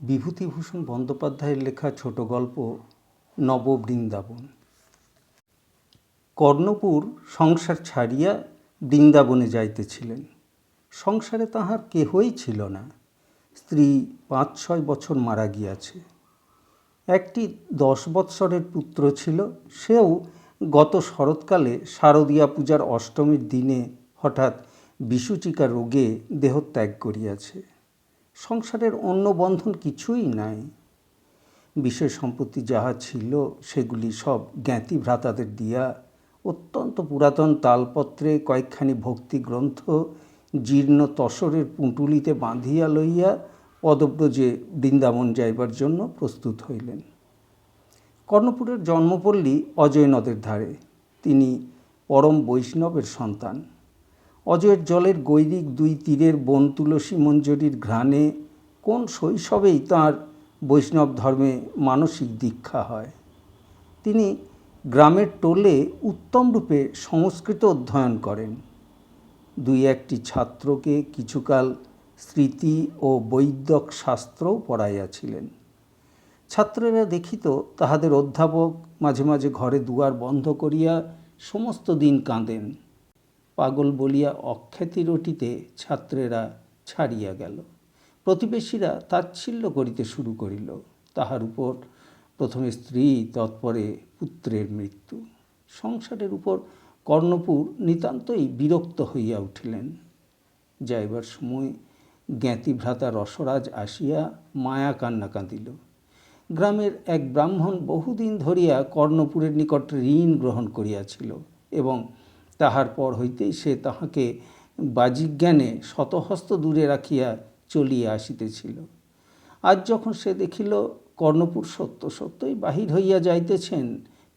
বিভূতিভূষণ বন্দ্যোপাধ্যায়ের লেখা ছোট গল্প নববৃন্দাবন। কর্ণপুর সংসার ছাড়িয়া বৃন্দাবনে যাইতেছিলেন। সংসারে তাহার কেহই ছিল না। স্ত্রী ৫-৬ বছর মারা গিয়াছে। একটি ১০ বৎসরের পুত্র ছিল, সেও গত শরৎকালে শারদীয়া পূজার অষ্টমীর দিনে হঠাৎ বিসূচিকা রোগে দেহত্যাগ করিয়াছে। সংসারের অন্য বন্ধন কিছুই নাই। বিষয় সম্পত্তি যাহা ছিল সেগুলি সব জ্ঞাতি ভ্রাতাদের দিয়া অত্যন্ত পুরাতন তালপত্রে কয়েকখানি ভক্তি গ্রন্থ জীর্ণ তসরের পুঁটুলিতে বাঁধিয়া লইয়া পদব্রজে বৃন্দাবন যাইবার জন্য প্রস্তুত হইলেন। কর্ণপুরের জন্মপল্লী অজয় নদের ধারে। তিনি পরম বৈষ্ণবের সন্তান। অজয়ের জলের গৈরিক দুই তীরের বন তুলসী মঞ্জরির ঘ্রাণে কোন শৈশবেই তাঁর বৈষ্ণব ধর্মে মানসিক দীক্ষা হয়। তিনি গ্রামের টোলে উত্তমরূপে সংস্কৃত অধ্যয়ন করেন। ২-১টি ছাত্রকে কিছুকাল স্মৃতি ও বৈদ্যক শাস্ত্রও পড়াইয়াছিলেন। ছাত্রেরা দেখিত তাহাদের অধ্যাপক মাঝে মাঝে ঘরে দুয়ার বন্ধ করিয়া সমস্ত দিন কাঁদেন। পাগল বলিয়া অখ্যাতি রটিতে ছাত্রেরা ছাড়িয়া গেল। প্রতিবেশীরা তাচ্ছিল্য করিতে শুরু করিল। তাহার উপর প্রথমে স্ত্রী, তৎপরে পুত্রের মৃত্যু। সংসারের উপর কর্ণপুর নিতান্তই বিরক্ত হইয়া উঠিলেন। যাইবার সময় জ্ঞাতি ভ্রাতা রসরাজ আসিয়া মায়া কান্না কাঁদিল। গ্রামের এক ব্রাহ্মণ বহুদিন ধরিয়া কর্ণপুরের নিকট ঋণ গ্রহণ করিয়াছিল এবং তাহার পর হইতেই সে তাহাকে বাজিজ্ঞানে শতহস্ত দূরে রাখিয়া চলিয়া আসিতেছিল। আজ যখন সে দেখিল কর্ণপুর সত্য সত্যই বাহির হইয়া যাইতেছেন,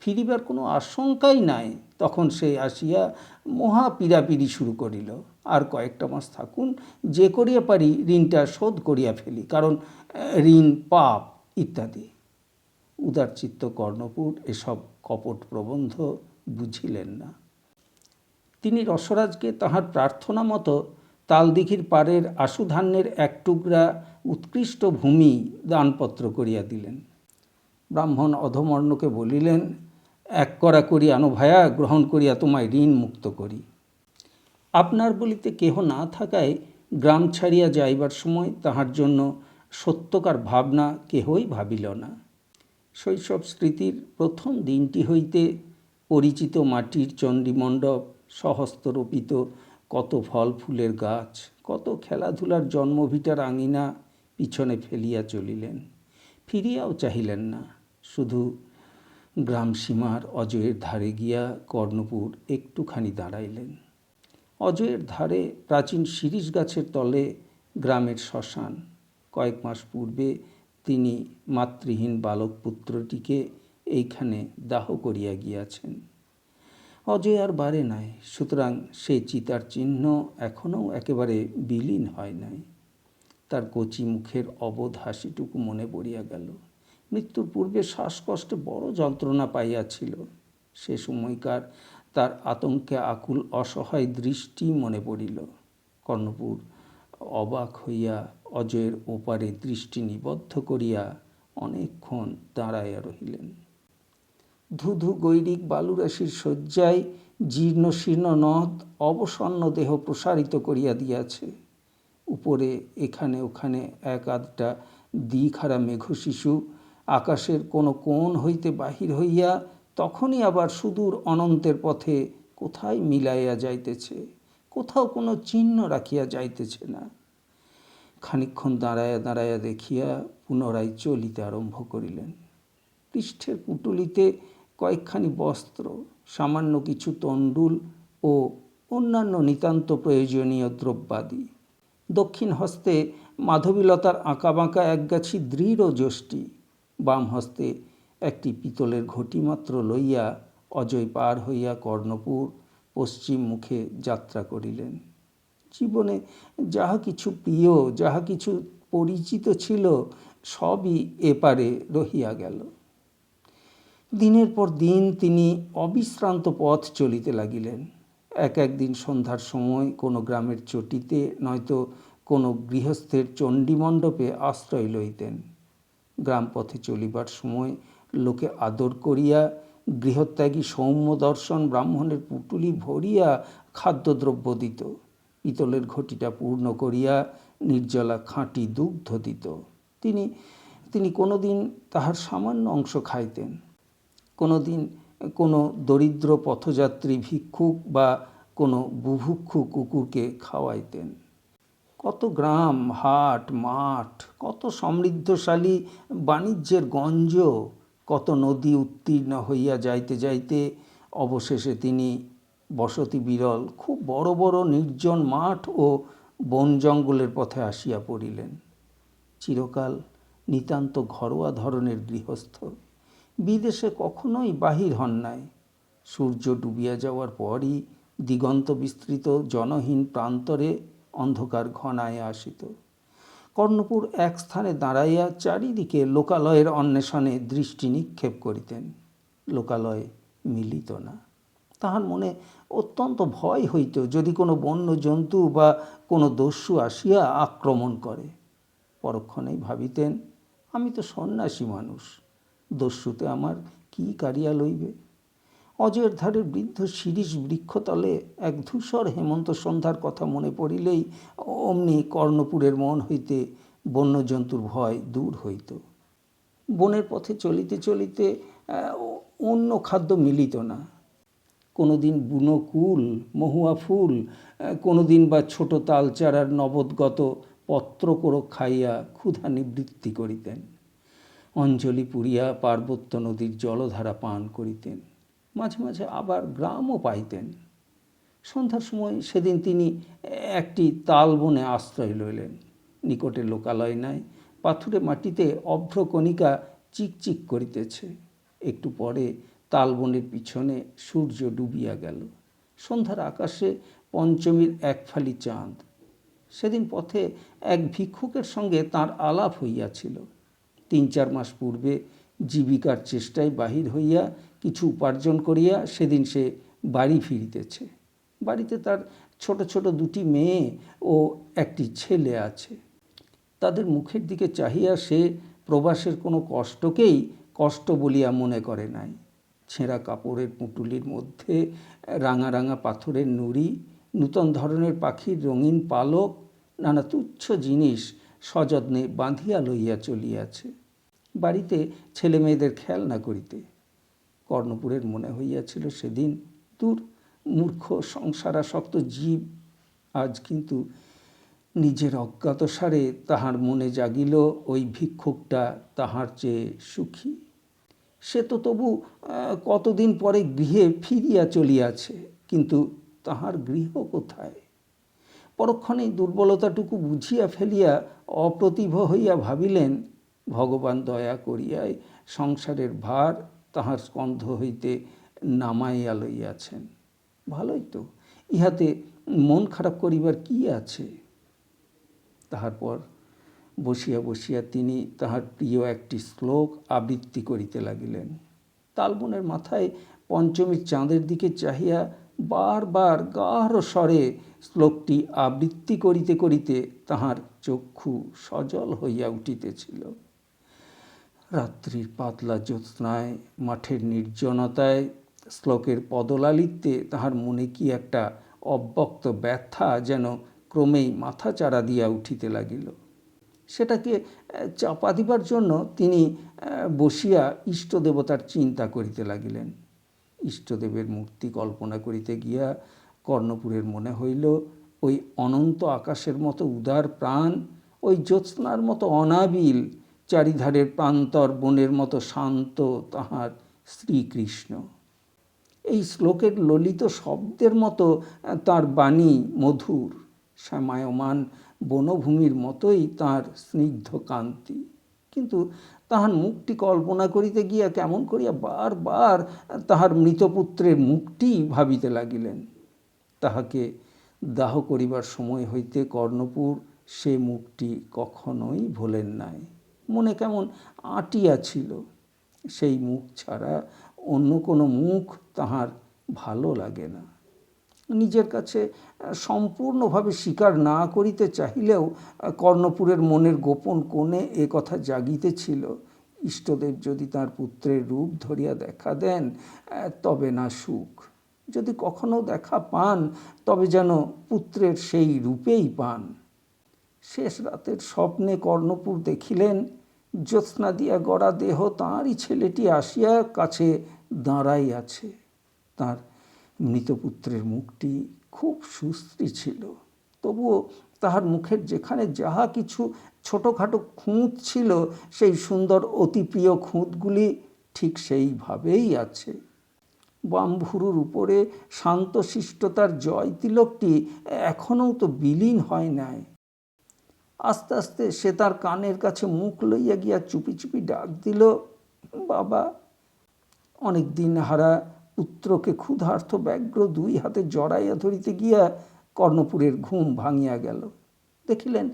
ফিরিবার কোনো আশঙ্কাই নাই, তখন সে আসিয়া মহা পীড়াপিড়ি শুরু করিল। আর কয়েকটা মাস থাকুন, যে করিয়া পারি ঋণটা শোধ করিয়া ফেলি, কারণ ঋণ পাপ ইত্যাদি। উদারচিত্ত কর্ণপুর এসব কপট প্রবন্ধ বুঝিলেন না। তিনি রসরাজকে তাহার প্রার্থনা মতো তালদিঘির পাড়ের আশুধান্যের এক টুকরা উৎকৃষ্ট ভূমি দানপত্র করিয়া দিলেন। ব্রাহ্মণ অধমর্ণকে বলিলেন, ১ কড়া করি আনো ভায়া, গ্রহণ করিয়া তোমায় ঋণ মুক্ত করি। আপনার বলিতে কেহ না থাকায় গ্রাম ছাড়িয়া যাইবার সময় তাহার জন্য সত্যকার ভাবনা কেহই ভাবিল না। শৈশব স্মৃতির প্রথম দিনটি হইতে পরিচিত মাটির চণ্ডীমণ্ডপ, সহস্ররোপিত কত ফল ফুলের গাছ, কত খেলাধুলার জন্মভিটার আঙিনা পিছনে ফেলিয়া চলিলেন। ফিরিয়াও চাহিলেন না। শুধু গ্রাম সীমার অজয়ের ধারে গিয়া কর্ণপুর একটুখানি দাঁড়াইলেন। অজয়ের ধারে প্রাচীন শিরীষ গাছের তলে গ্রামের শ্মশান। কয়েক মাস পূর্বে তিনি মাতৃহীন বালক পুত্রটিকে এইখানে দাহ করিয়া গিয়াছেন। অজয় আর বাড়ে নাই, সুতরাং সেই চিতার চিহ্ন এখনও একেবারে বিলীন হয় নাই। তার কচি মুখের অবোধ হাসিটুকু মনে পড়িয়া গেল। মৃত্যুর পূর্বে শ্বাসকষ্টে বড় যন্ত্রণা পাইয়াছিল। সে সময়কার তার আতঙ্কে আকুল অসহায় দৃষ্টি মনে পড়িল। কর্ণপুর অবাক হইয়া অজয়ের ওপারে দৃষ্টি নিবদ্ধ করিয়া অনেকক্ষণ দাঁড়াইয়া রহিলেন। ধুধু গৈরিক বালুরাশির শয্যায় জীর্ণ শীর্ণ নথ অবসন্ন দেহ প্রসারিত করিয়া দিয়াছে। উপরে এখানে ওখানে এক আধটা দ্বিখারা মেঘশিশু আকাশের কোনো কোণ হইতে বাহির হইয়া তখনই আবার সুদূর অনন্তের পথে কোথায় মিলাইয়া যাইতেছে, কোথাও কোনো চিহ্ন রাখিয়া যাইতেছে না। খানিকক্ষণ দাঁড়াইয়া দাঁড়াইয়া দেখিয়া পুনরায় চলিতে আরম্ভ করিলেন। পৃষ্ঠের পুঁটুলিতে কয়েকখানি বস্ত্র, সামান্য কিছু তণ্ডুল ও অন্যান্য নিতান্ত প্রয়োজনীয় দ্রব্যাদি। দক্ষিণ হস্তে মাধবীলতার আঁকাবাঁকা একগাছি দৃঢ় যষ্টি। বাম হস্তে একটি পিতলের ঘটি মাত্র লইয়া অজয় পার হইয়া কর্ণপুর পশ্চিম মুখে যাত্রা করিলেন। জীবনে যাহা কিছু প্রিয়, যাহা কিছু পরিচিত ছিল, সবই এপারে রহিয়া গেল। দিনের পর দিন তিনি অবিশ্রান্ত পথ চলিতে লাগিলেন। একদিন সন্ধ্যার সময় কোনো গ্রামের চটিতে নয়তো কোনো গৃহস্থের চণ্ডীমণ্ডপে আশ্রয় লইতেন। গ্রাম পথে চলিবার সময় লোকে আদর করিয়া গৃহত্যাগী সৌম্য দর্শন ব্রাহ্মণের পুটুলি ভরিয়া খাদ্যদ্রব্য দিত। পিতলের ঘটিটা পূর্ণ করিয়া নির্জলা খাঁটি দুগ্ধ দিত। তিনি কোনোদিন তাহার সামান্য অংশ খাইতেন, কোনোদিন কোনো দরিদ্র পথযাত্রী ভিক্ষুক বা কোনো বুভুক্ষু কুকুরকে খাওয়াইতেন। কত গ্রাম, হাট, মাঠ, কত সমৃদ্ধশালী বাণিজ্যের গঞ্জ, কত নদী উত্তীর্ণ হইয়া যাইতে যাইতে অবশেষে তিনি বসতি বিরল খুব বড় বড় নির্জন মাঠ ও বন জঙ্গলের পথে আসিয়া পড়িলেন। চিরকাল নিতান্ত ঘরোয়া ধরনের গৃহস্থ, বিদেশে কখনোই বাহির হন নাই। সূর্য ডুবিয়া যাওয়ার পরই দিগন্ত বিস্তৃত জনহীন প্রান্তরে অন্ধকার ঘনায় আসিত। কর্ণপুর এক স্থানে দাঁড়াইয়া চারিদিকে লোকালয়ের অন্বেষণে দৃষ্টি নিক্ষেপ করিতেন। লোকালয় মিলিত না। তাহার মনে অত্যন্ত ভয় হইত যদি কোনো বন্য জন্তু বা কোনো দস্যু আসিয়া আক্রমণ করে। পরক্ষণেই ভাবিতেন, আমি তো সন্ন্যাসী মানুষ, দস্যুতে আমার কি কারিয়া লইবে। অজয়ের ধারের বৃদ্ধ শিরীষ বৃক্ষতলে এক ধূসর হেমন্ত সন্ধ্যার কথা মনে পড়িলেই অমনি কর্ণপুরের মন হইতে বন্যজন্তুর ভয় দূর হইত। বনের পথে চলিতে চলিতে অন্য খাদ্য মিলিত না। কোনোদিন বুনো কুল, মহুয়া ফুল, কোনোদিন বা ছোট তালচারার নবোদ্গত পত্রকোরক খাইয়া ক্ষুধা নিবৃত্তি করিতেন। অঞ্জলি পুরিয়া পার্বত্য নদীর জলধারা পান করিতেন। মাঝে মাঝে আবার গ্রামও পাইতেন। সন্ধ্যার সময় সেদিন তিনি একটি তালবনে আশ্রয় লইলেন। নিকটে লোকালয় নাই, পাথুরে মাটিতে অভ্রকণিকা চিকচিক করিতেছে। একটু পরে তালবনের পিছনে সূর্য ডুবিয়া গেল। সন্ধ্যার আকাশে পঞ্চমীর এক ফালি চাঁদ। সেদিন পথে এক ভিক্ষুকের সঙ্গে তাঁর আলাপ হইয়াছিল। 3-4 মাস পূর্বে জীবিকার চেষ্টায় বাহির হইয়া কিছু উপার্জন করিয়া সেদিন সে বাড়ি ফিরিতেছে। বাড়িতে তার ছোট ছোট 2টি মেয়ে ও একটি ছেলে আছে। তাদের মুখের দিকে চাহিয়া সে প্রবাসের কোনো কষ্টকেই কষ্ট বলিয়া মনে করে নাই। ছেঁড়া কাপড়ের পুঁটুলির মধ্যে রাঙা রাঙা পাথরের নুড়ি, নূতন ধরনের পাখির রঙিন পালক, নানা তুচ্ছ জিনিস সযত্নে বাঁধিয়া লইয়া চলিয়াছে। বাড়িতে ছেলে মেয়েদের খেলনা করিতে। কর্ণপুরের মনে হইয়াছিল সেদিন, দূর মূর্খ সংসারাসক্ত জীব। আজ কিন্তু নিজের অজ্ঞাতসারে তাহার মনে জাগিল ওই ভিক্ষুকটা তাহার চেয়ে সুখী। সে তো তবু কতদিন পরে গৃহে ফিরিয়া চলিয়াছে, কিন্তু তাহার গৃহ কোথায়? পরক্ষণেই দুর্বলতাটুকু বুঝিয়া ফেলিয়া অপ্রতিভ হইয়া ভাবিলেন, ভগবান দয়া করিয়াই সংসারের ভার তাহার স্কন্ধ হইতে নামাইয়া লইয়াছেন। ভালোই তো, ইহাতে মন খারাপ করিবার কি আছে? তাহার পর বসিয়া বসিয়া তিনি তাহার প্রিয় একটি শ্লোক আবৃত্তি করিতে লাগিলেন। তালবনের মাথায় পঞ্চমীর চাঁদের দিকে চাহিয়া বারবার গাঢ় স্বরে শ্লোকটি আবৃত্তি করিতে করিতে তাহার চক্ষু সজল হইয়া উঠিতেছিল। রাত্রির পাতলা জ্যোৎস্নায়, মাঠের নির্জনতায়, শ্লোকের পদলালিত্যে তাহার মনে কি একটা অব্যক্ত ব্যথা যেন ক্রমেই মাথা চারা দিয়া উঠিতে লাগিল। সেটাকে চাপা দিবার জন্য তিনি বসিয়া ইষ্টদেবতার চিন্তা করিতে লাগিলেন। ইষ্টদেবের মূর্তি কল্পনা করিতে গিয়া কর্ণপুরের মনে হইল, ওই অনন্ত আকাশের মতো উদার প্রাণ, ওই জ্যোৎস্নার মতো অনাবিল, চারিধারের প্রান্তর বনের মতো শান্ত তাহার শ্রীকৃষ্ণ। এই শ্লোকের ললিত শব্দের মতো তাঁর বাণী মধুর, শ্যামায়মান বনভূমির মতোই তাঁর স্নিগ্ধ কান্তি। কিন্তু তাহার মুখটি কল্পনা করিতে গিয়া কেমন করিয়া বারবার তাহার মৃতপুত্রের মুখটি ভাবিতে লাগিলেন। তাহাকে দাহ করিবার সময় হইতে কর্ণপুর সে মুখটি কখনোই ভোলেন নাই। মনে কেমন আঁটিয়া ছিল। সেই মুখ ছাড়া অন্য কোনো মুখ তাহার ভালো লাগে না। নিজের কাছে সম্পূর্ণভাবে স্বীকার না করিতে চাহিলেও কর্ণপুরের মনের গোপন কোণে এ কথা জাগিতেছিল, ইষ্টদেব যদি তাঁর পুত্রের রূপ ধরিয়া দেখা দেন তবে না সুখ, যদি কখনো দেখা পান তবে যেন পুত্রের সেই রূপেই পান। শেষ রাতের স্বপ্নে কর্ণপুর দেখিলেন জ্যোৎস্না দিয়া গড়া দেহ তাঁরই ছেলেটি আসিয়া কাছে দাঁড়াই আছে। তাঁর মৃতপুত্রের মুখটি খুব সুশ্রী ছিল, তবুও তাহার মুখের যেখানে যাহা কিছু ছোটোখাটো খুঁত ছিল সেই সুন্দর অতি প্রিয় খুঁতগুলি ঠিক সেইভাবেই আছে। বামভুরুর উপরে শান্তশিষ্টতার জয় তিলকটি এখনও তো বিলীন হয় নাই। আস্তে আস্তে সে তার কানের কাছে মুখ লইয়া গিয়া চুপি চুপি ডাক দিল, বাবা। অনেক দিন হারা পুত্রকে ক্ষুধার্ত ব্যগ্র দুই হাতে জড়াইয়া ধরিতে গিয়া কর্ণপুরের ঘুম ভাঙিয়া গেল। দেখিলেন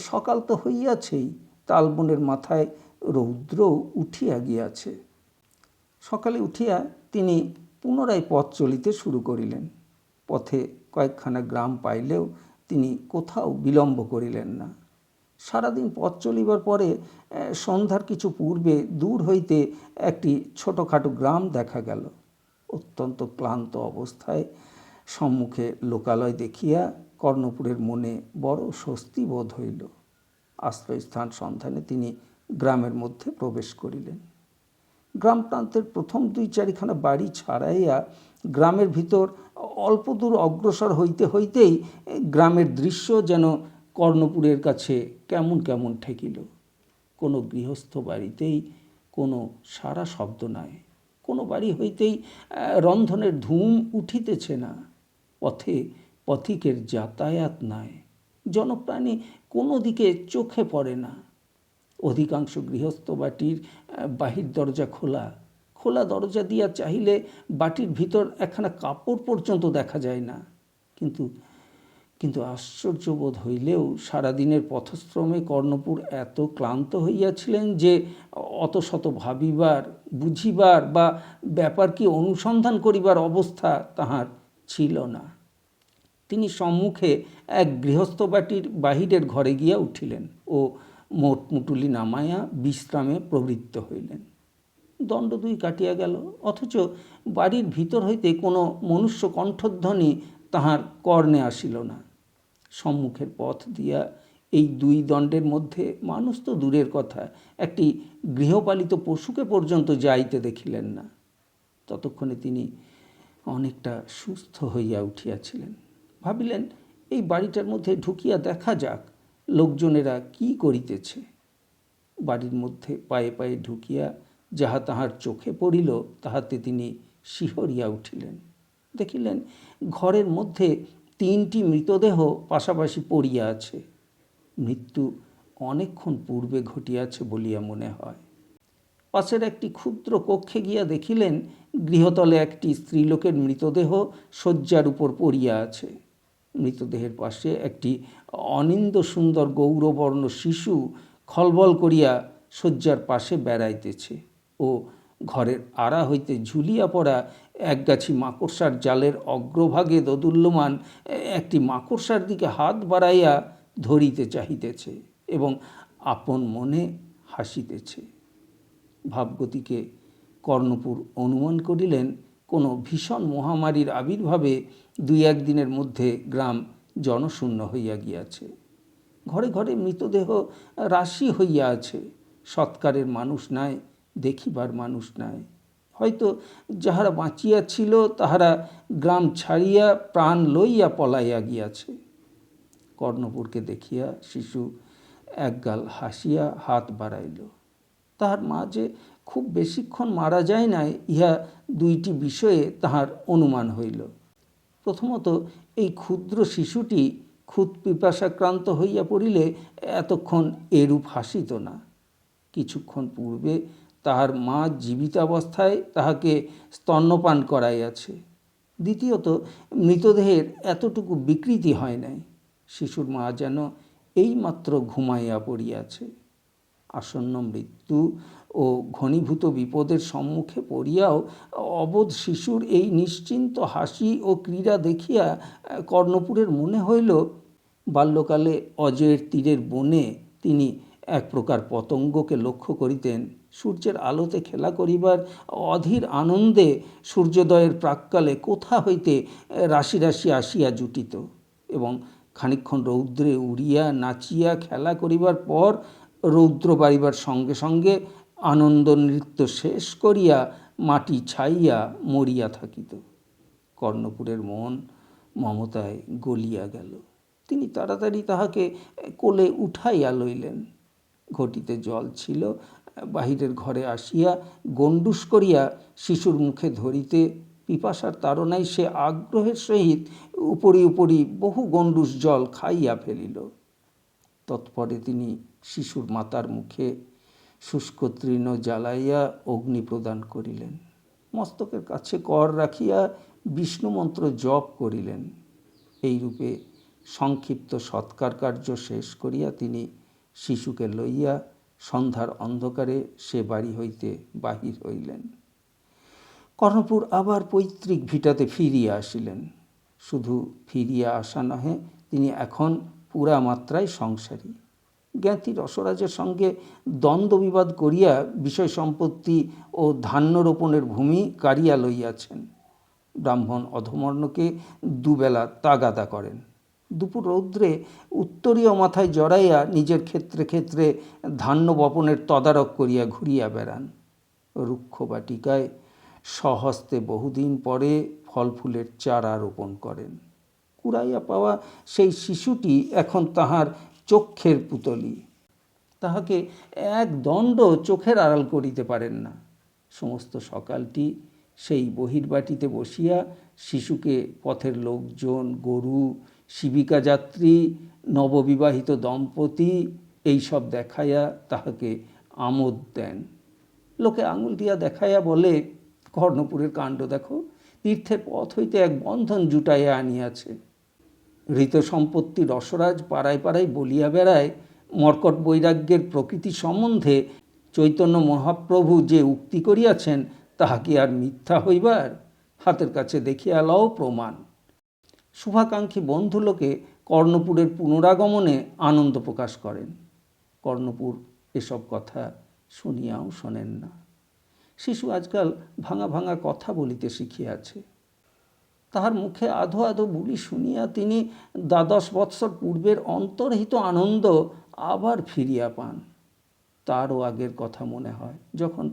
সকাল তো হইয়াছেই, তালবনের মাথায় রৌদ্র উঠিয়া গিয়াছে। সকালে উঠিয়া তিনি পুনরায় পথ চলিতে শুরু করিলেন। পথে কয়েকখানা গ্রাম পাইলেও তিনি কোথাও বিলম্ব করিলেন না। সারাদিন পথ চলিবার পরে সন্ধ্যার কিছু পূর্বে দূর হইতে একটি ছোটোখাটো গ্রাম দেখা গেল। অত্যন্ত ক্লান্ত অবস্থায় সম্মুখে লোকালয় দেখিয়া কর্ণপুরের মনে বড় স্বস্তি বোধ হইল। আশ্রয়স্থান সন্ধানে তিনি গ্রামের মধ্যে প্রবেশ করিলেন। গ্রাম প্রান্তের প্রথম ২-৪খানা বাড়ি ছাড়াইয়া গ্রামের ভিতর অল্প দূর অগ্রসর হইতে হইতেই গ্রামের দৃশ্য যেন কর্ণপুরের কাছে কেমন কেমন ঠেকিল। কোনো গৃহস্থ বাড়িতেই কোনো সারা শব্দ নাই, কোনো বাড়ি হইতেই রন্ধনের ধূম উঠিতেছে না, পথে পথিকের যাতায়াত নাই, জনপ্রাণী কোনো দিকে চোখে পড়ে না। অধিকাংশ গৃহস্থ বাটির বাহির দরজা খোলা, খোলা দরজা দিয়া চাহিলে বাটির ভিতর একখানা কাপড় পর্যন্ত দেখা যায় না। কিন্তু আশ্চর্যবোধ হইলেও সারাদিনের পথশ্রমে কর্ণপুর এত ক্লান্ত হইয়াছিলেন যে অত শত ভাবিবার, বুঝিবার বা ব্যাপার কি অনুসন্ধান করিবার অবস্থা তাহার ছিল না। তিনি সম্মুখে এক গৃহস্থ বাটির বাহিরের ঘরে গিয়া উঠিলেন ও মোটমুটুলি নামাইয়া বিশ্রামে প্রবৃত্ত হইলেন। দণ্ড ২ কাটিয়া গেল, অথচ বাড়ির ভিতর হইতে কোনো মনুষ্য কণ্ঠধ্বনি তাহার কর্ণে আসিল না। সম্মুখের পথ দিয়া এই ২ দণ্ডের মধ্যে মানুষ তো দূরের কথা, একটি গৃহপালিত পশুকে পর্যন্ত যাইতে দেখিলেন না। ততক্ষণে তিনি অনেকটা সুস্থ হইয়া উঠিয়াছিলেন। ভাবিলেন এই বাড়িটার মধ্যে ঢুকিয়া দেখা যাক লোকজনেরা কি করিতেছে। বাড়ির মধ্যে পায়ে পায়ে ঢুকিয়া যাহা তাহার চোখে পড়িল তাহাতে তিনি শিহরিয়া উঠিলেন। দেখিলেন ঘরের মধ্যে ৩টি মৃতদেহ পাশাপাশি পড়িয়া আছে। মৃত্যু অনেকক্ষণ পূর্বে ঘটিয়াছে বলিয়া মনে হয়। পাশের একটি ক্ষুদ্র কক্ষে গিয়া দেখিলেন গৃহতলে একটি স্ত্রীলোকের মৃতদেহ শয্যার উপর পড়িয়া আছে। মৃতদেহের পাশে একটি অনিন্দ সুন্দর গৌরবর্ণ শিশু খলবল করিয়া শয্যার পাশে বেড়াইতেছে ও ঘরের আড়া হইতে ঝুলিয়া পড়া একগাছি মাকড়সার জালের অগ্রভাগে দোদুল্যমান একটি মাকড়সার দিকে হাত বাড়াইয়া ধরিতে চাহিতেছে এবং আপন মনে হাসিতেছে। ভাবগতিকে কর্ণপুর অনুমান করিলেন কোনো ভীষণ মহামারীর আবির্ভাবে ২-১ দিনের মধ্যে গ্রাম জনশূন্য হইয়া গিয়াছে। ঘরে ঘরে মৃতদেহ রাশি হইয়া আছে। সৎকারের মানুষ নাই, দেখিবার মানুষ নাই। হয়তো যাহারা বাঁচিয়া ছিল তাহারা গ্রাম ছাড়িয়া প্রাণ লইয়া পলাইয়া গিয়াছে। কর্ণপুরকে দেখিয়া শিশু একগাল হাসিয়া হাত বাড়াইল। তাহার মা যে খুব বেশিক্ষণ মারা যায় নাই, ইহা ২টি বিষয়ে তাহার অনুমান হইল। প্রথমত, এই ক্ষুদ্র শিশুটি ক্ষুদ পিপাসাক্রান্ত হইয়া পড়িলে এতক্ষণ এরূপ হাসিত না। কিছুক্ষণ পূর্বে তাহার মা জীবিতাবস্থায় তাহাকে স্তন্যপান করাইয়াছে। দ্বিতীয়ত, মৃতদেহের এতটুকু বিকৃতি হয় নাই। শিশুর মা যেন এইমাত্র ঘুমাইয়া পড়িয়াছে। আসন্ন মৃত্যু ও ঘনীভূত বিপদের সম্মুখে পড়িয়াও অবোধ শিশুর এই নিশ্চিন্ত হাসি ও ক্রীড়া দেখিয়া কর্ণপুরের মনে হইল বাল্যকালে অজয়ের তীরের বনে তিনি এক প্রকার পতঙ্গকে লক্ষ্য করিতেন সূর্যের আলোতে খেলা করিবার অধীর আনন্দে সূর্যোদয়ের প্রাক্কালে কোথা হইতে রাশি রাশি আসিয়া জুটিত এবং খানিকক্ষণ রৌদ্রে উড়িয়া নাচিয়া খেলা করিবার পর রৌদ্র বাড়িবার সঙ্গে সঙ্গে আনন্দ নৃত্য শেষ করিয়া মাটি ছাইয়া মরিয়া থাকিত। কর্ণপুরের মন মমতায় গলিয়া গেল। তিনি তাড়াতাড়ি তাহাকে কোলে উঠাইয়া লইলেন। ঘটিতে জল ছিল, বাহিরের ঘরে আসিয়া গণ্ডুস করিয়া শিশুর মুখে ধরিতে পিপাসার তাড়নায় সে আগ্রহের সহিত উপরি উপরি বহু গণ্ডুস জল খাইয়া ফেলিল। তৎপরে তিনি শিশুর মাতার মুখে শুষ্ক তৃণ জ্বালাইয়া অগ্নি প্রদান করিলেন। মস্তকের কাছে কর রাখিয়া বিষ্ণু মন্ত্র জপ করিলেন। এইরূপে সংক্ষিপ্ত সৎকার কার্য শেষ করিয়া তিনি শিশুকে লইয়া সন্ধ্যার অন্ধকারে সে বাড়ি হইতে বাহির হইলেন। কর্ণপুর আবার পৈতৃক ভিটাতে ফিরিয়া আসিলেন। শুধু ফিরিয়া আসা নহে, তিনি এখন পুরা মাত্রায় সংসারী। জ্ঞাতি রসরাজের সঙ্গে দ্বন্দ্ব বিবাদ করিয়া বিষয় সম্পত্তি ও ধান্য রোপণের ভূমি কাড়িয়া লইয়াছেন। ব্রাহ্মণ অধমর্ণকে দুবেলা তাগাদা করেন। দুপুর রৌদ্রে উত্তরীয় মাথায় জড়াইয়া নিজের ক্ষেত্রে ক্ষেত্রে ধান্য বপনের তদারক করিয়া ঘুরিয়া বেড়ান। রুক্ষ বাটিকায় স্বহস্তে বহুদিন পরে ফল ফুলের চারা রোপণ করেন। কুড়াইয়া পাওয়া সেই শিশুটি এখন তাহার চক্ষের পুতলি। তাহাকে এক দণ্ড চোখের আড়াল করিতে পারেন না। সমস্ত সকালটি সেই বহির্বাটিতে বসিয়া শিশুকে পথের লোকজন, গরু, শিবিকা যাত্রী, নববিবাহিত দম্পতি এইসব দেখাইয়া তাহাকে আমোদ দেন। লোকে আঙুল দিয়া দেখাইয়া বলে, কর্ণপুরের কাণ্ড দেখো, তীর্থের পথ হইতে এক বন্ধন জুটাইয়া আনিয়াছে। হৃত সম্পত্তি রসরাজ পাড়ায় পাড়ায় বলিয়া বেড়ায়, মর্কট বৈরাগ্যের প্রকৃতি সম্বন্ধে চৈতন্য মহাপ্রভু যে উক্তি করিয়াছেন তাহা কি আর মিথ্যা হইবার? হাতের কাছে দেখিয়া লও প্রমাণ। শুভাকাঙ্ক্ষী বন্ধুলোকে কর্ণপুরের পুনরাগমনে আনন্দ প্রকাশ করেন। কর্ণপুর এসব কথা শুনিয়াও শোনেন না। শিশু আজকাল ভাঙা ভাঙা কথা বলিতে শিখিয়াছে। তাহার মুখে আধো আধো বুলি শুনিয়া তিনি ১২ বৎসর পূর্বের অন্তর্হিত আনন্দ আবার ফিরিয়া পান। তারও আগের কথা মনে হয়, যখন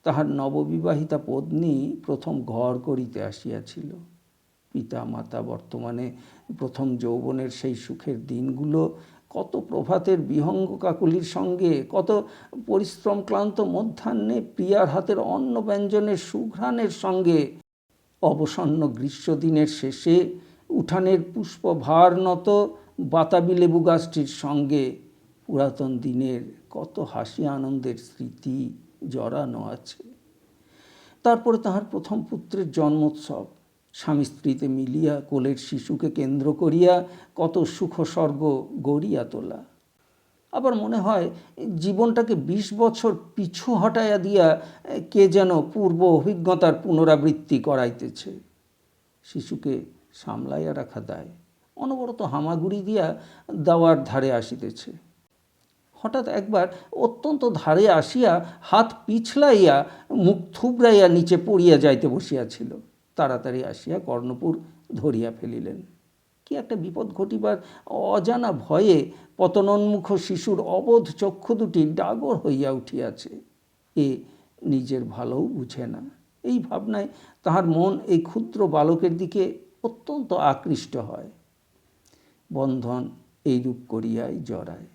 তাহার নববিবাহিতা পত্নী প্রথম ঘর করিতে আসিয়াছিল। পিতা মাতা বর্তমানে প্রথম যৌবনের সেই সুখের দিনগুলো কত প্রভাতের বিহঙ্গ কাকুলির সঙ্গে, কত পরিশ্রম ক্লান্ত মধ্যাহ্নে প্রিয়ার হাতের অন্ন ব্যঞ্জনের সুঘ্রাণের সঙ্গে, অবসন্ন গ্রীষ্মদিনের শেষে উঠানের পুষ্পভার নত বাতাবি লেবু গাছটির সঙ্গে পুরাতন দিনের কত হাসি আনন্দের স্মৃতি জড়ানো আছে। তারপরে তাহার প্রথম পুত্রের জন্মোৎসব, স্বামী স্ত্রীতে মিলিয়া কোলের শিশুকে কেন্দ্র করিয়া কত সুখস্বর্গ গড়িয়া তোলা। আবার মনে হয় জীবনটাকে ২০ বছর পিছু হটাইয়া দিয়া কে যেন পূর্ব অভিজ্ঞতার পুনরাবৃত্তি করাইতেছে। শিশুকে সামলাইয়া রাখা দায় অনবরত হামাগুড়ি দিয়া দাওয়ার ধারে আসিতেছে। হঠাৎ একবার অত্যন্ত ধারে আসিয়া হাত পিছলাইয়া মুখ থুবড়াইয়া নিচে পড়িয়া যাইতে বসিয়াছিল। তাড়াতাড়ি আসিয়া কর্ণপুর ধরিয়া ফেলিলেন। কি একটা বিপদ ঘটিবার অজানা ভয়ে পতনোন্মুখ শিশুর অবোধ চক্ষু দুটি ডাগর হইয়া উঠিয়াছে। এ নিজের ভালোও বুঝে না। এই ভাবনায় তাহার মন এই ক্ষুদ্র বালকের দিকে অত্যন্ত আকৃষ্ট হয়। বন্ধন এইরূপ করিয়াই জড়ায়।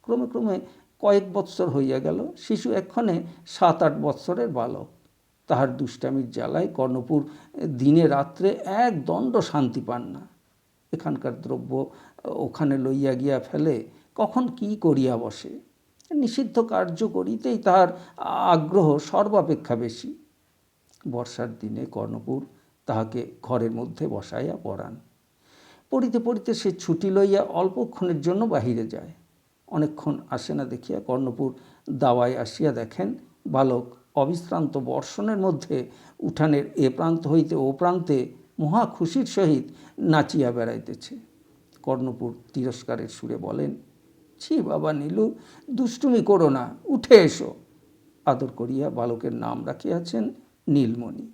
ক্রমে ক্রমে কয়েক বৎসর হইয়া গেল। শিশু এক্ষণে ৭-৮ বৎসরের বালক। তাহার দুষ্টামির জ্বালায় কর্ণপুর দিনে রাত্রে এক দণ্ড শান্তি পান না। এখানকার দ্রব্য ওখানে লইয়া গিয়া ফেলে, কখন কি করিয়া বসে। নিষিদ্ধ কার্য করিতেই তাহার আগ্রহ সর্বাপেক্ষা বেশি। বর্ষার দিনে কর্ণপুর তাহাকে ঘরের মধ্যে বসাইয়া পড়ান। পড়িতে পড়িতে সে ছুটি লইয়া অল্পক্ষণের জন্য বাহিরে যায়। অনেকক্ষণ আসে না দেখিয়া কর্ণপুর দাওয়ায় আসিয়া দেখেন বালক অবিশ্রান্ত বর্ষণের মধ্যে উঠানের এ প্রান্ত হইতে ও প্রান্তে মহা খুশির সহিত নাচিয়া বেড়াইতেছে। কর্ণপুর তিরস্কারের সুরে বলেন, ছি বাবা নীলু, দুষ্টুমি করো না, উঠে এসো। আদর করিয়া বালকের নাম রাখিয়াছেন নীলমণি।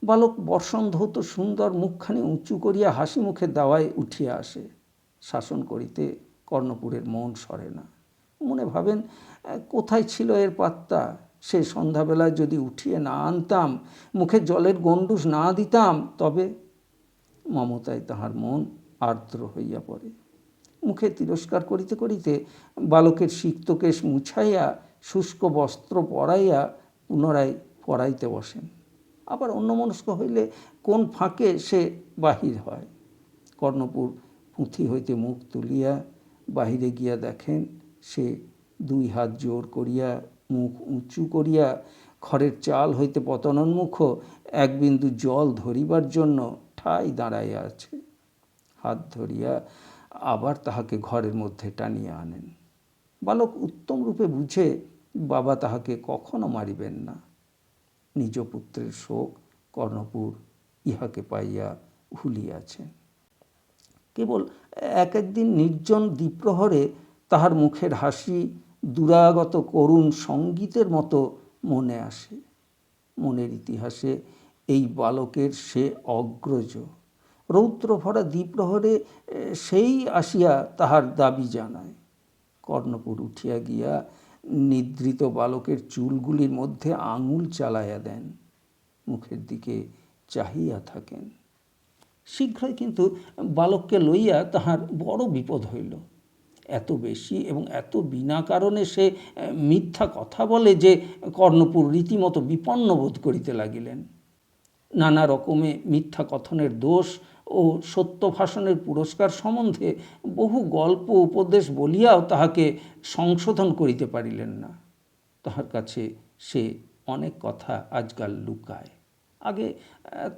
বালক বর্ষণ ধৌত সুন্দর মুখখানি উঁচু করিয়া হাসি মুখে দাওয়ায় উঠিয়া আসে। শাসন করিতে কর্ণপুরের মন সরে না। মনে ভাবেন, কোথায় ছিল এর পাত্তা? সে সন্ধ্যাবেলায় যদি উঠিয়ে না আনতাম, মুখে জলের গণ্ডূষ না দিতাম, তবে। মমতায় তাহার মন আর্দ্র হইয়া পড়ে। মুখে তিরস্কার করিতে করিতে বালকের সিক্ত কেশ মুছাইয়া শুষ্ক বস্ত্র পরাইয়া পুনরায় পড়াইতে বসেন। আবার অন্যমনস্ক হইলে কোন ফাঁকে সে বাহির হয়। কর্ণপুর পুঁথি হইতে মুখ তুলিয়া বাহিরে গিয়া দেখেন সে দুই হাত জোর করিয়া মুখ উঁচু করিয়া খড়ের চাল হইতে পতনোন্মুখ এক বিন্দু জল ধরিবার জন্য ঠাই দাঁড়াইয়া আছে। হাত ধরিয়া আবার তাহাকে ঘরের মধ্যে টানিয়া আনেন। বালক উত্তম রূপে বুঝে বাবা তাহাকে কখনো মারিবেন না। নিজ পুত্রের শোক কর্ণপুর ইহাকে পাইয়া ভুলিয়াছেন। কেবল একদিন নির্জন দ্বিপ্রহরে তাহার মুখের হাসি দুরাগত করুণ সঙ্গীতের মতো মনে আসে। মনের ইতিহাসে এই বালকের সে অগ্রজ। রৌদ্র ভরা দ্বিপ্রহরে সেই আসিয়া তাহার দাবি জানায়। কর্ণপুর উঠিয়া গিয়া নিদ্রিত বালকের চুলগুলির মধ্যে আঙুল চালাইয়া দেন, মুখের দিকে চাহিয়া থাকেন। শীঘ্রই কিন্তু বালককে লইয়া তাহার বড় বিপদ হইল। এত বেশি এবং এত বিনা কারণে সে মিথ্যা কথা বলে যে কর্ণপুর রীতিমতো বিপন্ন বোধ করিতে লাগিলেন। নানা রকমে মিথ্যা কথনের দোষ ও সত্য ভাষণের পুরস্কার সম্বন্ধে বহু গল্প উপদেশ বলিয়াও তাহাকে সংশোধন করিতে পারিলেন না। তাহার কাছে সে অনেক কথা আজকাল লুকায়, আগে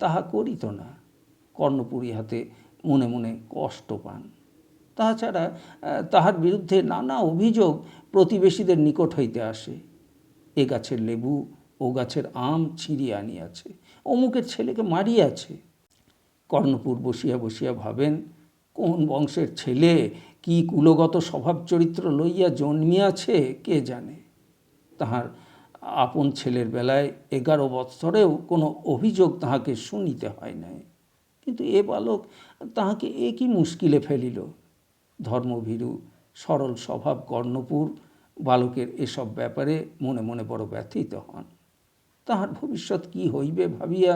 তাহা করিত না। কর্ণপুর ইহাতে মনে মনে কষ্ট পান। তাহা ছাড়া তাহার বিরুদ্ধে নানা অভিযোগ প্রতিবেশীদের নিকট হইতে আসে। এ গাছের লেবু ও গাছের আম ছিঁড়িয়ে আনিয়াছে, অমুকের ছেলেকে মারিয়াছে। কর্ণপুর বসিয়া বসিয়া ভাবেন, কোন বংশের ছেলে কি কুলগত স্বভাব চরিত্র লইয়া জন্মিয়াছে কে জানে। তাহার আপন ছেলের বেলায় 11 বৎসরেও কোনো অভিযোগ তাহাকে শুনিতে হয় নাই। কিন্তু এ বালক তাহাকে একই মুশকিলে ফেলিল। ধর্মভীরু সরল স্বভাব কর্ণপুর বালকের এসব ব্যাপারে মনে মনে বড় ব্যথিত হন। তাহার ভবিষ্যৎ কি হইবে ভাবিয়া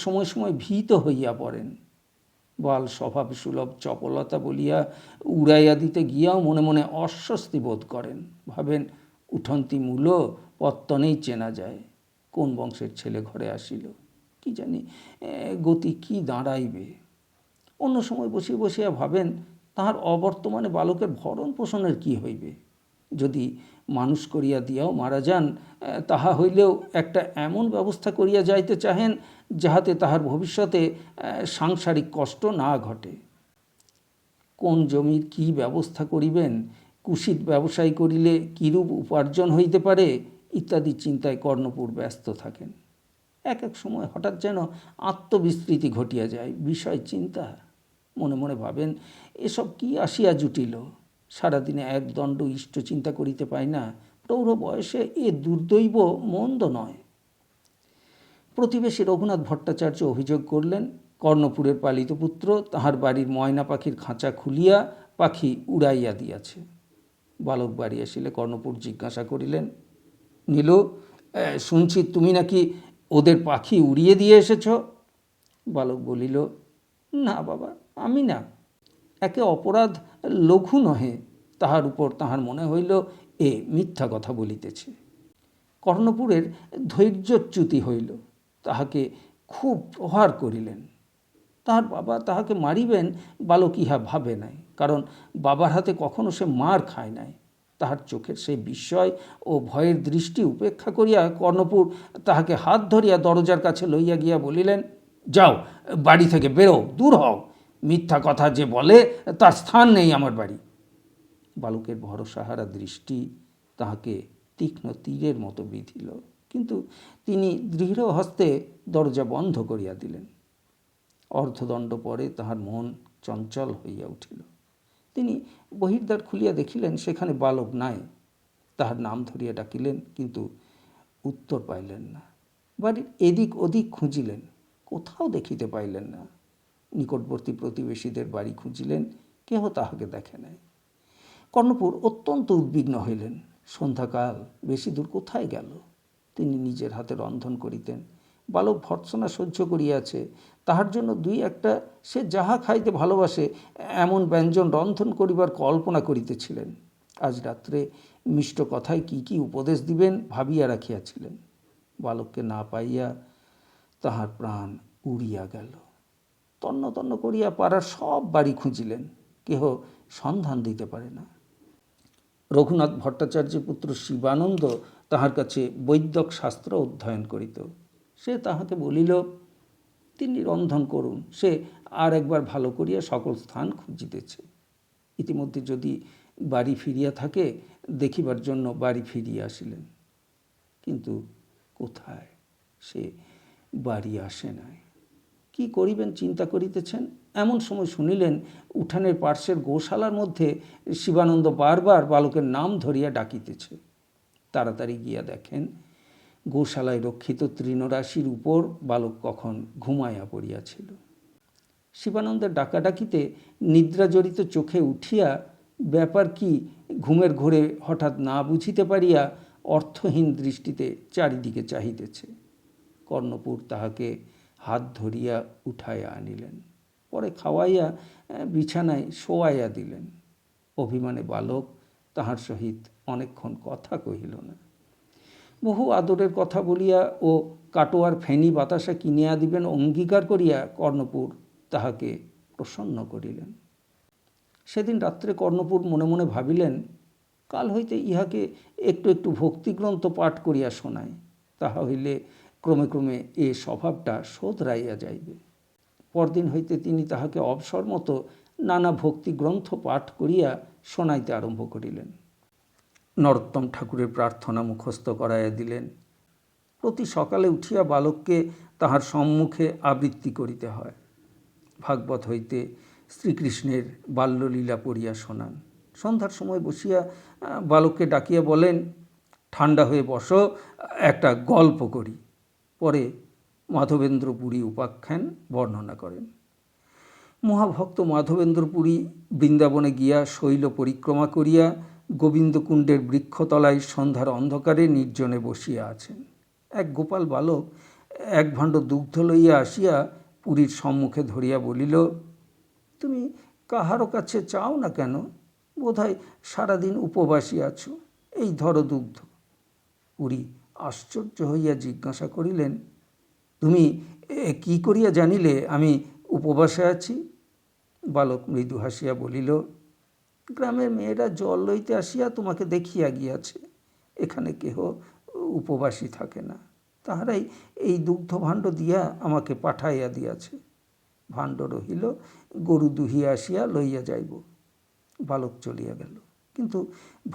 সময় সময় ভীত হইয়া পড়েন। বাল স্বভাব সুলভ চপলতা বলিয়া উড়াইয়া দিতে গিয়াও মনে মনে অস্বস্তি বোধ করেন। ভাবেন, উঠন্তি মূল পত্তনেই চেনা যায়। কোন বংশের ছেলে ঘরে আসিল, কি জানি গতি কি দাঁড়াইবে। অন্য সময় বসিয়া বসিয়া ভাবেন, তাহার অবর্তমানে বালকের ভরণ পোষণের কি হইবে। যদি মানুষ করিয়া দিয়াও মারা যান, তাহা হইলেও একটা এমন ব্যবস্থা করিয়া যাইতে চাহেন যাহাতে তাহার ভবিষ্যতে সাংসারিক কষ্ট না ঘটে। কোন জমির কি ব্যবস্থা করিবেন, কুৎসিত ব্যবসায় করিলে কিরূপ উপার্জন হইতে পারে ইত্যাদি চিন্তায় কর্ণপুর ব্যস্ত থাকেন। এক এক সময় হঠাৎ যেন আত্মবিস্মৃতি ঘটিয়া যায়, বিষয় চিন্তা। মনে মনে ভাবেন, এসব কি আসিয়া জুটিল। সারাদিনে একদণ্ড ইষ্ট চিন্তা করিতে পাই না। প্রৌঢ় বয়সে এ দুর্দৈব মন্দ নয়। প্রতিবেশী রঘুনাথ ভট্টাচার্য অভিযোগ করলেন, কর্ণপুরের পালিত পুত্র তাহার বাড়ির ময়না পাখির খাঁচা খুলিয়া পাখি উড়াইয়া দিয়াছে। বালক বাড়ি আসিলে কর্ণপুর জিজ্ঞাসা করিলেন, নীলু, শুনছি তুমি নাকি ওদের পাখি উড়িয়ে দিয়ে এসেছ? বালক বলিল, না বাবা, আমি না। একে অপরাধ লঘু নহে, তাহার উপর তাহার মনে হইল এ মিথ্যা কথা বলিতেছে। কর্ণপুরের ধৈর্যচ্যুতি হইল, তাহাকে খুব প্রহার করিলেন। তাহার বাবা তাহাকে মারিবেন বালক ইহা ভাবে নাই, কারণ বাবার হাতে কখনো সে মার খায় নাই। তাহার চোখের সেই বিস্ময় ও ভয়ের দৃষ্টি উপেক্ষা করিয়া কর্ণপুর তাহাকে হাত ধরিয়া দরজার কাছে লইয়া গিয়া বলিলেন, যাও, বাড়ি থেকে বেরো, দূর হও। মিথ্যা কথা যে বলে তার স্থান নেই আমার বাড়ি। বালকের ভরসাহারা দৃষ্টি তাহাকে তীক্ষ্ণ তীরের মতো বিঁধিল, কিন্তু তিনি দৃঢ় হস্তে দরজা বন্ধ করিয়া দিলেন। অর্ধদণ্ড পরে তাহার মন চঞ্চল হইয়া উঠিল। তিনি বহির্দ্বার খুলিয়া দেখিলেন সেখানে বালক নাই। তাহার নাম ধরিয়া ডাকিলেন, কিন্তু উত্তর পাইলেন না। বাড়ির এদিক ওদিক খুঁজিলেন, কোথাও দেখিতে পাইলেন না। নিকটবর্তী প্রতিবেশীদের বাড়ি খুঁজিলেন, কেহ তাহাকে দেখে নাই। কর্ণপুর অত্যন্ত উদ্বিগ্ন হইলেন। সন্ধ্যাকাল, বেশি দূর কোথায় গেল? তিনি নিজের হাতে রন্ধন করিতেন। বালক ভর্ৎসনা সহ্য করিয়াছে, তাহার জন্য দুই একটা সে যাহা খাইতে ভালোবাসে এমন ব্যঞ্জন রন্ধন করিবার কল্পনা করিতেছিলেন। আজ রাত্রে মিষ্ট কথায় কি কি উপদেশ দিবেন ভাবিয়া রাখিয়াছিলেন। বালককে না পাইয়া তাহার প্রাণ উড়িয়া গেল। তন্ন তন্ন করিয়া পাড়ার সব বাড়ি খুঁজিলেন, কেহ সন্ধান দিতে পারে না। রঘুনাথ ভট্টাচার্যের পুত্র শিবানন্দ তাহার কাছে বৈদ্যক শাস্ত্র অধ্যয়ন করিত। সে তাহাকে বলিল, তিনি রন্ধন করুন, সে আর একবার ভালো করিয়া সকল স্থান খুঁজিতেছে। ইতিমধ্যে যদি বাড়ি ফিরিয়া থাকে দেখিবার জন্য বাড়ি ফিরিয়া আসিলেন, কিন্তু কোথায় সে বাড়ি আসে নাই। কি করিবেন চিন্তা করিতেছেন, এমন সময় শুনিলেন উঠানের পার্শ্বের গোশালার মধ্যে শিবানন্দ বারবার বালকের নাম ধরিয়া ডাকিতেছে। তাড়াতাড়ি গিয়া দেখেন গোশালায় রক্ষিত তৃণরাশির উপর বালক কখন ঘুমাইয়া পড়িয়াছিল। শিবানন্দের ডাকাডাকিতে নিদ্রাজড়িত চোখে উঠিয়া ব্যাপার কি ঘুমের ঘোরে হঠাৎ না বুঝিতে পারিয়া অর্থহীন দৃষ্টিতে চারিদিকে চাহিতেছে। কর্ণপুর তাহাকে হাত ধরিয়া উঠাইয়া আনিলেন, পরে খাওয়াইয়া বিছানায় শোয়াইয়া দিলেন। অভিমানে বালক তাহার সহিত অনেকক্ষণ কথা কহিল না। বহু আদরের কথা বলিয়া ও কাটোয়ার ফেনি বাতাসা কিনিয়া দিবেন অঙ্গীকার করিয়া কর্ণপুর তাহাকে প্রসন্ন করিলেন। সেদিন রাত্রে কর্ণপুর মনে মনে ভাবিলেন, কাল হইতে ইহাকে একটু একটু ভক্তিগ্রন্থ পাঠ করিয়া শোনায়, তাহা হইলে ক্রমে ক্রমে এ স্বভাবটা শোধরাইয়া যাইবে। পরদিন হইতে তিনি তাহাকে অবসর মতো নানা ভক্তিগ্রন্থ পাঠ করিয়া শোনাইতে আরম্ভ করিলেন। নরোত্তম ঠাকুরের প্রার্থনা মুখস্থ করাইয়া দিলেন। প্রতি সকালে উঠিয়া বালককে তাহার সম্মুখে আবৃত্তি করিতে হয়। ভাগবত হইতে শ্রীকৃষ্ণের বাল্যলীলা পড়িয়া শোনান। সন্ধ্যার সময় বসিয়া বালককে ডাকিয়া বলেন, ঠান্ডা হয়ে বসো, একটা গল্প করি। পরে মাধবেন্দ্র পুরী উপাখ্যান বর্ণনা করেন। মহাভক্ত মাধবেন্দ্র পুরী বৃন্দাবনে গিয়া শৈল পরিক্রমা করিয়া গোবিন্দকুণ্ডের বৃক্ষতলায় সন্ধ্যার অন্ধকারে নির্জনে বসিয়া আছেন। এক গোপাল বালক এক ভাণ্ড দুগ্ধ লইয়া আসিয়া পুরীর সম্মুখে ধরিয়া বলিল, তুমি কাহারও কাছে চাও না কেন? বোধহয় সারাদিন উপবাসী আছো, এই ধরো দুগ্ধ। পুরী আশ্চর্য হইয়া জিজ্ঞাসা করিলেন, তুমি কি করিয়া জানিলে আমি উপবাসে আছি? বালক মৃদু হাসিয়া বলিল, গ্রামের মেয়েরা জল লইতে আসিয়া তোমাকে দেখিয়া গিয়াছে। এখানে কেহ উপবাসী থাকে না, তাহারাই এই দুগ্ধ ভাণ্ড দিয়া আমাকে পাঠাইয়া দিয়াছে। ভাণ্ড রহিল, গরু দুহিয়া আসিয়া লইয়া যাইব। বালক চলিয়া গেল, কিন্তু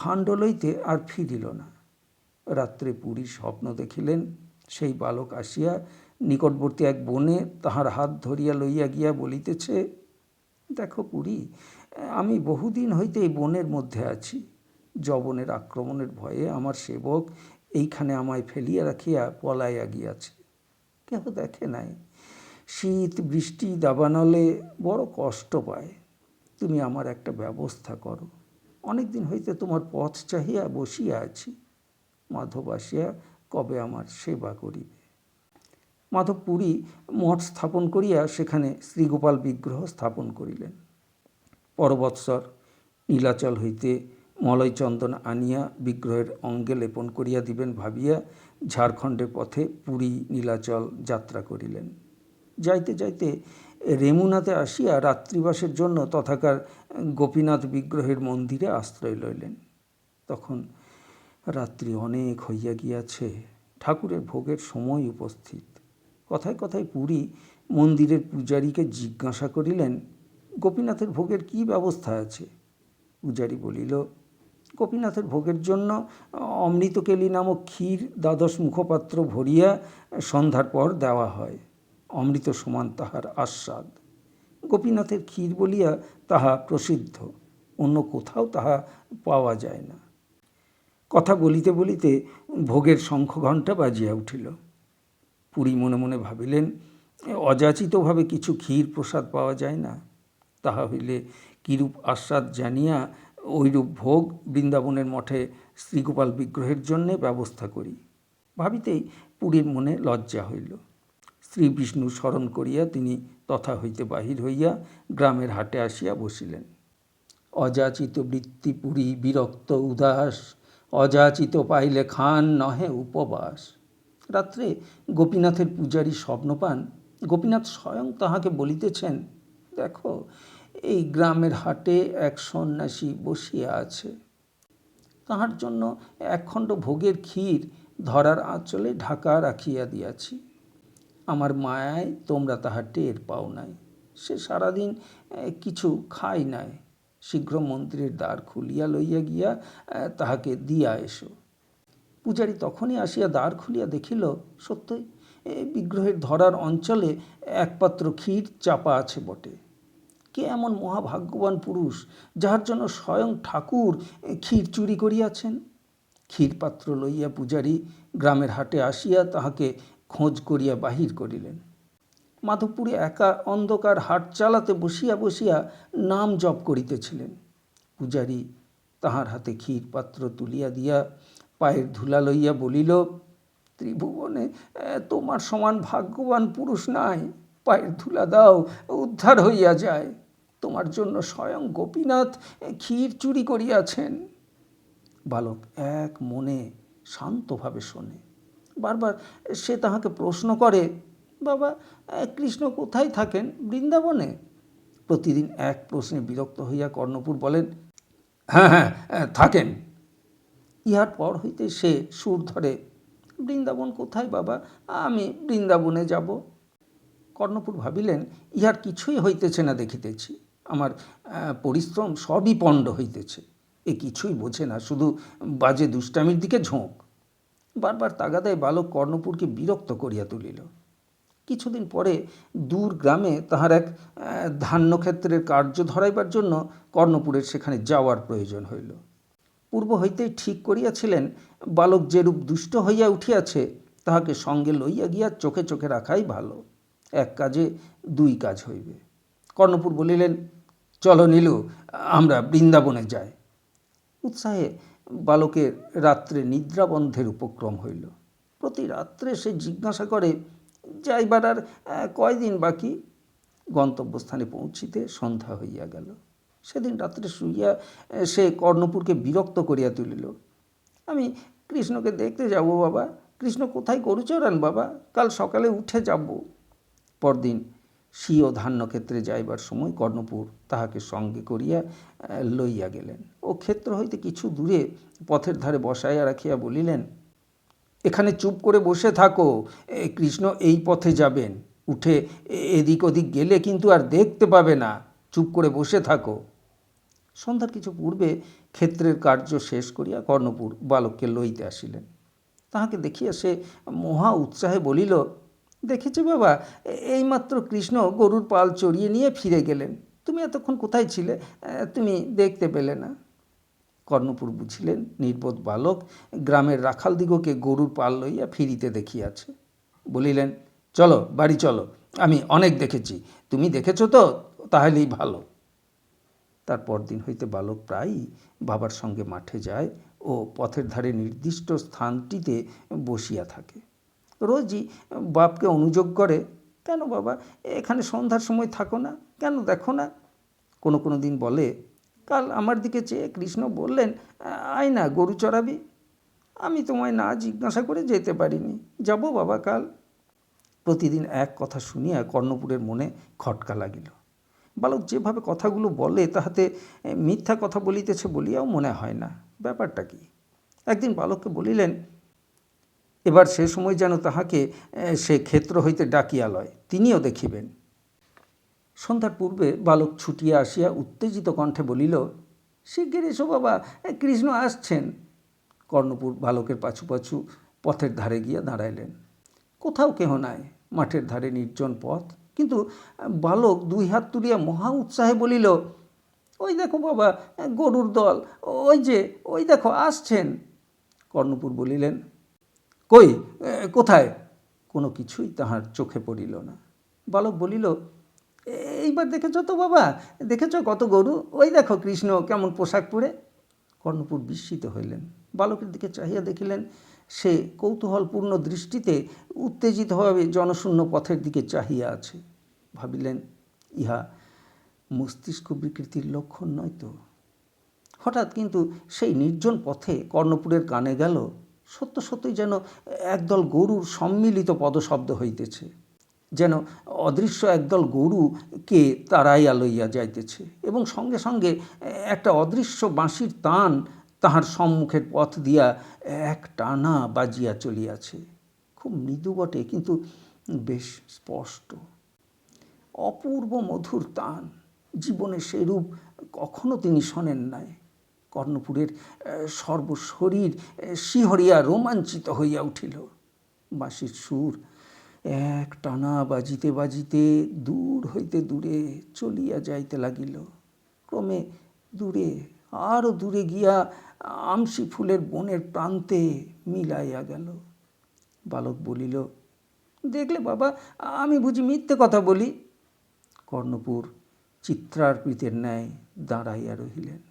ভাণ্ড লইতে আর ফিরিল না। রাত্রে পুরী স্বপ্ন দেখিলেন, সেই বালক আসিয়া নিকটবর্তী এক বনে তাহার হাত ধরিয়া লইয়া গিয়া বলিতেছে, দেখো পুরী, আমি বহুদিন হইতে এই বনের মধ্যে আছি। যবনের আক্রমণের ভয়ে আমার সেবক এইখানে আমায় ফেলিয়া রাখিয়া পলাইয়া গিয়াছে। কেহ দেখে নাই। শীত বৃষ্টি দাবানলে বড় কষ্ট পায়। তুমি আমার একটা ব্যবস্থা করো। অনেক দিন হইতে তোমার পথ চাহিয়া বসিয়া আছি। মাধব আসিয়া কবে আমার সেবা করিবে। মাধব পুরী মঠ স্থাপন করিয়া সেখানে শ্রীগোপাল বিগ্রহ স্থাপন করিলেন। পরবৎসর নীলাচল হইতে মলয়চন্দন আনিয়া বিগ্রহের অঙ্গে লেপন করিয়া দিবেন ভাবিয়া ঝাড়খণ্ডের পথে পুরী নীলাচল যাত্রা করিলেন। যাইতে যাইতে রেমুনাতে আসিয়া রাত্রিবাসের জন্য তথাকার গোপীনাথ বিগ্রহের মন্দিরে আশ্রয় লইলেন। তখন রাত্রি অনেক হইয়া গিয়াছে, ঠাকুরের ভোগের সময় উপস্থিত। কথায় কথায় পুরী মন্দিরের পূজারীকে জিজ্ঞাসা করিলেন, গোপীনাথের ভোগের কি ব্যবস্থা আছে? পূজারী বলিল, গোপীনাথের ভোগের জন্য অমৃতকেলি নামক ক্ষীর দ্বাদশ মুখপাত্র ভরিয়া সন্ধ্যার পর দেওয়া হয়। অমৃত সমান তাহার আস্বাদ। গোপীনাথের ক্ষীর বলিয়া তাহা প্রসিদ্ধ, অন্য কোথাও তাহা পাওয়া যায় না। কথা বলিতে বলিতে ভোগের শঙ্খঘণ্টা বাজিয়া উঠিল। পুরী মনে মনে ভাবিলেন, অযাচিতভাবে কিছু ক্ষীর প্রসাদ পাওয়া যায় না, তাহা হইলে কিরূপ আস্বাদ জানিয়া ওইরূপ ভোগ বৃন্দাবনের মঠে শ্রীগোপাল বিগ্রহের জন্যে ব্যবস্থা করি। ভাবিতেই পুরীর মনে লজ্জা হইল। শ্রী বিষ্ণু স্মরণ করিয়া তিনি তথা হইতে বাহির হইয়া গ্রামের হাটে আসিয়া বসিলেন। অযাচিত বৃত্তি পুরী বিরক্ত উদাস, অযাচিত পাইলে খান নহে উপবাস। রাত্রে গোপীনাথের পূজারী স্বপ্ন পান, গোপীনাথ স্বয়ং তাহাকে বলিতেছেন, দেখো, এই গ্রামের হাটে এক সন্ন্যাসী বসিয়া আছে, তাহার জন্য একখণ্ড ভোগের ক্ষীর ধরার আঁচলে ঢাকা রাখিয়া দিয়াছি। আমার মায়ায় তোমরা তাহা টের পাও নাই। সে সারাদিন কিছু খাই নাই। শীঘ্র মন্দিরের দ্বার খুলিয়া লইয়া গিয়া তাহাকে দিয়া এসো। পূজারী তখনই আসিয়া দ্বার খুলিয়া দেখিল, সত্যই বিগ্রহের ধরার অঞ্চলে এক পাত্র ক্ষীর চাপা আছে বটে। কে এমন মহাভাগ্যবান পুরুষ যাহার জন্য স্বয়ং ঠাকুর ক্ষীর চুরি করিয়াছেন? ক্ষীরপাত্র লইয়া পূজারী গ্রামের হাটে আসিয়া তাহাকে খোঁজ করিয়া বাহির করিলেন। মাধবপুরে একা অন্ধকার হাট চালাতে বসিয়া বসিয়া নাম জপ করিতেছিলেন। পূজারী তাহার হাতে ক্ষীরপাত্র তুলিয়া দিয়া পায়ের ধুলা লইয়া বলিল, ত্রিভুবনে তোমার সমান ভাগ্যবান পুরুষ নাই, পায়ের ধুলা দাও, উদ্ধার হইয়া যায়। তোমার জন্য স্বয়ং গোপীনাথ ক্ষীর চুরি করিয়াছেন। বালক এক মনে শান্তভাবে শোনে। বারবার সে তাহাকে প্রশ্ন করে, বাবা, কৃষ্ণ কোথায় থাকেন, বৃন্দাবনে? প্রতিদিন এক প্রশ্নে বিরক্ত হইয়া কর্ণপুর বলেন, হ্যাঁ হ্যাঁ থাকেন। ইহার পর হইতে সে সুর ধরে, বৃন্দাবন কোথায় বাবা, আমি বৃন্দাবনে যাব। কর্ণপুর ভাবিলেন, ইহার কিছুই হইতেছে না দেখিতেছি, আমার পরিশ্রম সবই পণ্ড হইতেছে। এ কিছুই বোঝে না, শুধু বাজে দুষ্টামির দিকে ঝোঁক। বারবার তাগাদায় বালক কর্ণপুরকে বিরক্ত করিয়া তুলিল। কিছুদিন পরে দূর গ্রামে তাহার এক ধান্যক্ষেত্রের কার্য ধরাইবার জন্য কর্ণপুরের সেখানে যাওয়ার প্রয়োজন হইল। পূর্ব হইতেই ঠিক করিয়াছিলেন, বালক যেরূপ দুষ্ট হইয়া উঠিয়াছে তাহাকে সঙ্গে লইয়া গিয়া চোখে চোখে রাখাই ভালো। এক কাজে দুই কাজ হইবে। কর্ণপুর বলিলেন, চলো নীলু, আমরা বৃন্দাবনে যাই। উৎসাহে বালকের রাত্রে নিদ্রাবন্ধের উপক্রম হইল। প্রতি রাত্রে সে জিজ্ঞাসা করে, যাইবার আর কয়দিন বাকি? গন্তব্যস্থানে পৌঁছিতে সন্ধ্যা হইয়া গেল। সেদিন রাত্রে শুইয়া সে কর্ণপুরকে বিরক্ত করিয়া তুলিল, আমি কৃষ্ণকে দেখতে যাব বাবা। কৃষ্ণ কোথায় গরু চড়ান বাবা? কাল সকালে উঠে যাব। পরদিন স্বীয় ধান্যক্ষেত্রে যাইবার সময় কর্ণপুর তাহাকে সঙ্গে করিয়া লইয়া গেলেন ও ক্ষেত্র হইতে কিছু দূরে পথের ধারে বসাইয়া রাখিয়া বলিলেন, এখানে চুপ করে বসে থাকো, কৃষ্ণ এই পথে যাবেন, উঠে এদিক ওদিক গেলে কিন্তু আর দেখতে পাবে না, চুপ করে বসে থাকো। সন্ধ্যার কিছু পূর্বে ক্ষেত্রের কার্য শেষ করিয়া কর্ণপুর বালককে লইতে আসিলেন। তাহাকে দেখিয়া সে মহা উৎসাহে বলিল, দেখেছো বাবা, এইমাত্র কৃষ্ণ গরুর পাল চড়িয়ে নিয়ে ফিরে গেলেন। তুমি এতক্ষণ কোথায় ছিলে? তুমি দেখতে পেলে না। কর্ণপুর বুঝিলেন নির্বোধ বালক গ্রামের রাখালদিগকে গরুর পাল লইয়া ফিরিতে দেখিয়াছে। বলিলেন, চলো বাড়ি চলো, আমি অনেক দেখেছি, তুমি দেখেছ তো, তাহলেই ভালো। তার পরদিন হইতে বালক প্রায়ই বাবার সঙ্গে মাঠে যায় ও পথের ধারে নির্দিষ্ট স্থানটিতে বসিয়া থাকে। রোজই বাপকে অনুযোগ করে, কেন বাবা এখানে সন্ধ্যার সময় থাকো না, কেন দেখো না? কোনো কোনো দিন বলে, কাল আমার দিকে চেয়ে কৃষ্ণ বললেন, আয় না গরু চড়াবি। আমি তোমায় না জিজ্ঞাসা করে যেতে পারিনি, যাব বাবা কাল। প্রতিদিন এক কথা শুনিয়া কর্ণপুরের মনে খটকা লাগিল। বালক যেভাবে কথাগুলো বলে তাহাতে মিথ্যা কথা বলিতেছে বলিয়াও মনে হয় না। ব্যাপারটা কি? একদিন বালককে বলিলেন, এবার সে সময় যেন তাহাকে সে ক্ষেত্র হইতে ডাকিয়া লয়, তিনিও দেখিবেন। সন্ধ্যার পূর্বে বালক ছুটিয়া আসিয়া উত্তেজিত কণ্ঠে বলিল, শিগগির এসো বাবা, কৃষ্ণ আসছেন। কর্ণপুর বালকের পাছু পাছু পথের ধারে গিয়া দাঁড়াইলেন। কোথাও কেহ নাই, মাঠের ধারে নির্জন পথ। কিন্তু বালক দুই হাত তুলিয়া মহা উৎসাহে বলিল, ওই দেখো বাবা, গরুর দল, ওই যে, ওই দেখো আসছেন। কর্ণপুর বলিলেন, কই, কোথায়? কোনো কিছুই তাহার চোখে পড়িল না। বালক বলিল, এইবার দেখেছ তো বাবা, দেখেছ কত গরু, ওই দেখো কৃষ্ণ কেমন পোশাক পরে। কর্ণপুর বিস্মিত হইলেন, বালকের দিকে চাহিয়া দেখিলেন সে কৌতূহলপূর্ণ দৃষ্টিতে উত্তেজিতভাবে জনশূন্য পথের দিকে চাহিয়া আছে। ভাবিলেন, ইহা মস্তিষ্ক বিকৃতির লক্ষণ নয় তো। হঠাৎ কিন্তু সেই নির্জন পথে কর্ণপুরের কানে গেল, সত্য সত্যই যেন একদল গরুর সম্মিলিত পদশব্দ হইতেছে, যেন অদৃশ্য একদল গরুকে তাড়াইয়া লইয়া যাইতেছে, এবং সঙ্গে সঙ্গে একটা অদৃশ্য বাঁশির তান তাহার সম্মুখের পথ দিয়া এক টানা বাজিয়া চলিয়াছে। খুব মৃদু বটে, কিন্তু বেশ স্পষ্ট। অপূর্ব মধুর তান, জীবনে সেরূপ কখনো তিনি শোনেন নাই। কর্ণপুরের সর্বশরীর শিহরিয়া রোমাঞ্চিত হইয়া উঠিল। বাঁশির সুর এক টানা বাজিতে বাজিতে দূর হইতে দূরে চলিয়া যাইতে লাগিল। ক্রমে দূরে, আরও দূরে গিয়া আমসি ফুলের বনের প্রান্তে মিলাইয়া গেল। বালক বলিল, দেখলে বাবা, আমি বুঝি মিথ্যে কথা বলি? কর্ণপুর চিত্রার্পিতের ন্যায় দাঁড়াইয়া রহিলেন।